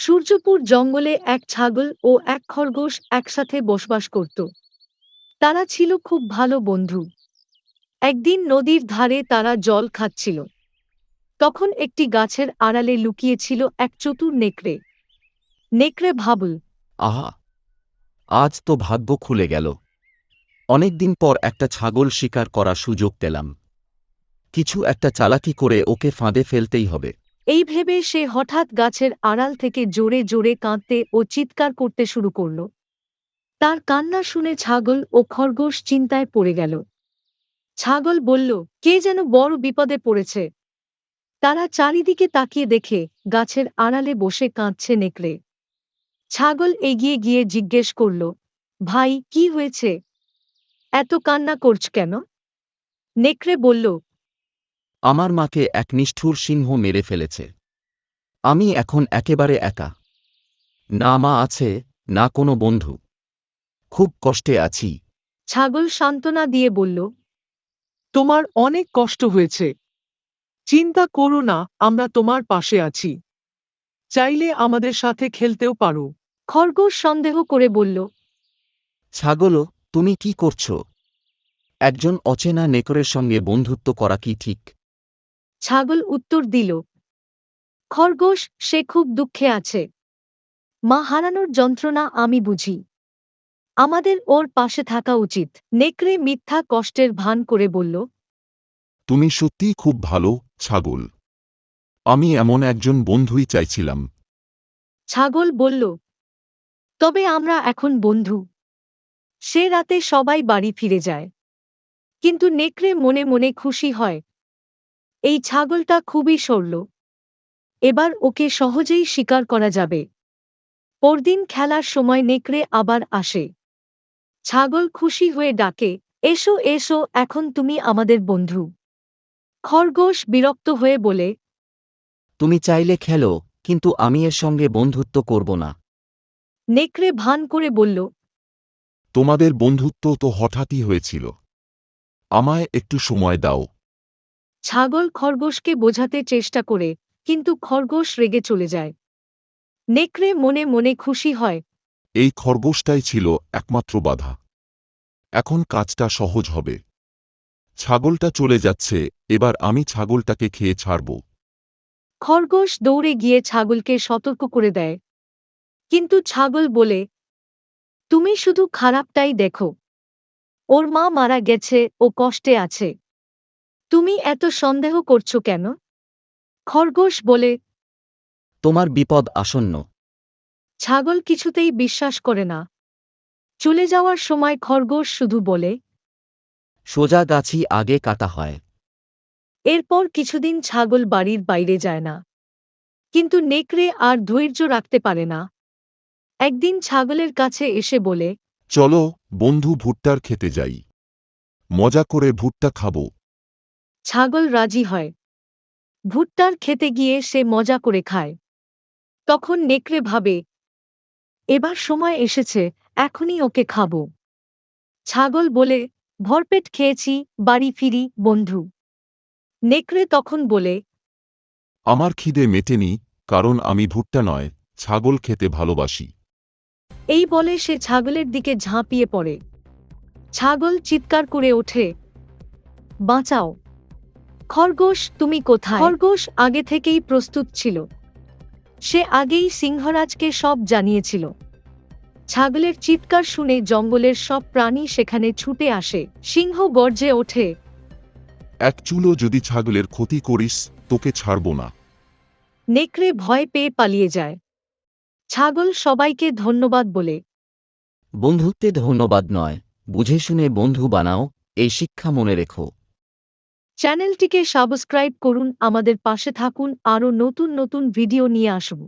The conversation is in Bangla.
সূর্যপুর জঙ্গলে এক ছাগল ও এক খরগোশ একসাথে বসবাস করত। তারা ছিল খুব ভালো বন্ধু। একদিন নদীর ধারে তারা জল খাচ্ছিল। তখন একটি গাছের আড়ালে লুকিয়েছিল এক চতুর নেকড়ে। নেকড়ে ভাবল, আহা! আজ তো ভাগ্য খুলে গেল। অনেকদিন পর একটা ছাগল শিকার করার সুযোগ পেলাম। কিছু একটা চালাকি করে ওকে ফাঁদে ফেলতেই হবে। এই ভেবে সে হঠাৎ গাছের আড়াল থেকে জোরে জোরে কাঁদতে ও চিৎকার করতে শুরু করল। তার কান্না শুনে ছাগল ও খরগোশ চিন্তায় পড়ে গেল। ছাগল বলল, কে যেন বড় বিপদে পড়েছে। তারা চারিদিকে তাকিয়ে দেখে গাছের আড়ালে বসে কাঁদছে নেকড়ে। ছাগল এগিয়ে গিয়ে জিজ্ঞেস করল, ভাই, কি হয়েছে? এত কান্না করছ কেন? নেকড়ে বলল, আমার মাকে এক নিষ্ঠুর সিংহ মেরে ফেলেছে। আমি এখন একেবারে একা। না মা আছে, না কোনো বন্ধু। খুব কষ্টে আছি। ছাগল সান্ত্বনা দিয়ে বলল, তোমার অনেক কষ্ট হয়েছে। চিন্তা করো না, আমরা তোমার পাশে আছি। চাইলে আমাদের সাথে খেলতেও পারো। খরগোশ সন্দেহ করে বলল, ছাগলও, তুমি কি করছো? একজন অচেনা নেকড়ের সঙ্গে বন্ধুত্ব করা কি ঠিক? ছাগল উত্তর দিল, খরগোশ, সে খুব দুঃখে আছে। মা হারানোর যন্ত্রণা আমি বুঝি। আমাদের ওর পাশে থাকা উচিত। নেকড়ে মিথ্যা কষ্টের ভান করে বলল, তুমি সত্যিই খুব ভালো, ছাগল। আমি এমন একজন বন্ধুই চাইছিলাম। ছাগল বলল, তবে আমরা এখন বন্ধু। সে রাতে সবাই বাড়ি ফিরে যায়। কিন্তু নেকড়ে মনে মনে খুশি হয়। এই ছাগলটা খুবই সরল। এবার ওকে সহজেই শিকার করা যাবে। পরদিন খেলার সময় নেকড়ে আবার আসে। ছাগল খুশি হয়ে ডাকে, এসো এসো, এখন তুমি আমাদের বন্ধু। খরগোশ বিরক্ত হয়ে বলে, তুমি চাইলে খেলো, কিন্তু আমি এর সঙ্গে বন্ধুত্ব করব না। নেকড়ে ভান করে বলল, তোমাদের বন্ধুত্ব তো হঠাৎই হয়েছিল। আমায় একটু সময় দাও। ছাগল খরগোশকে বোঝাতে চেষ্টা করে, কিন্তু খরগোশ রেগে চলে যায়। নেকড়ে মনে মনে খুশি হয়। এই খরগোশটাই ছিল একমাত্র বাধা। এখন কাজটা সহজ হবে। ছাগলটা চলে যাচ্ছে, এবার আমি ছাগলটাকে খেয়ে ছাড়ব। খরগোশ দৌড়ে গিয়ে ছাগলকে সতর্ক করে দেয়। কিন্তু ছাগল বলে, তুমি শুধু খারাপটাই দেখো। ওর মা মারা গেছে, ও কষ্টে আছে। তুমি এত সন্দেহ করছো কেন? খরগোশ বলে, তোমার বিপদ আসন্ন। ছাগল কিছুতেই বিশ্বাস করে না। চলে যাওয়ার সময় খরগোশ শুধু বলে, সোজা গাছই আগে কাটা হয়। এরপর কিছুদিন ছাগল বাড়ির বাইরে যায় না। কিন্তু নেকড়ে আর ধৈর্য রাখতে পারে না। একদিন ছাগলের কাছে এসে বলে, চলো, বন্ধু, ভুট্টার খেতে যাই। মজা করে ভুট্টা খাবো। ছাগল রাজি হয়। ভুট্টার খেতে গিয়ে সে মজা করে খায়। তখন নেকড়ে ভাবে, এবার সময় এসেছে, এখনই ওকে খাবো। ছাগল বলে, ভরপেট খেয়েছি, বাড়ি ফিরি, বন্ধু। নেকড়ে তখন বলে, আমার খিদে মেটেনি, কারণ আমি ভুট্টা নয়, ছাগল খেতে ভালোবাসি। এই বলে সে ছাগলের দিকে ঝাঁপিয়ে পড়ে। ছাগল চিৎকার করে ওঠে, বাঁচাও! খরগোশ, তুমি কোথায়? খরগোশ আগে থেকেই প্রস্তুত ছিল। সে আগেই সিংহরাজকে সব জানিয়েছিল। ছাগলের চিৎকার শুনে জঙ্গলের সব প্রাণী সেখানে ছুটে আসে। সিংহ গর্জে ওঠে, এক চুলো যদি ছাগলের ক্ষতি করিস, তোকে ছাড়ব না। নেকড়ে ভয় পেয়ে পালিয়ে যায়। ছাগল সবাইকে ধন্যবাদ বলে। বন্ধুত্বে ধন্যবাদ নয়, বুঝে শুনে বন্ধু বানাও, এই শিক্ষা মনে রেখো। চ্যানেলটিকে সাবস্ক্রাইব করুন, আমাদের পাশে থাকুন, আরও নতুন নতুন ভিডিও নিয়ে আসব।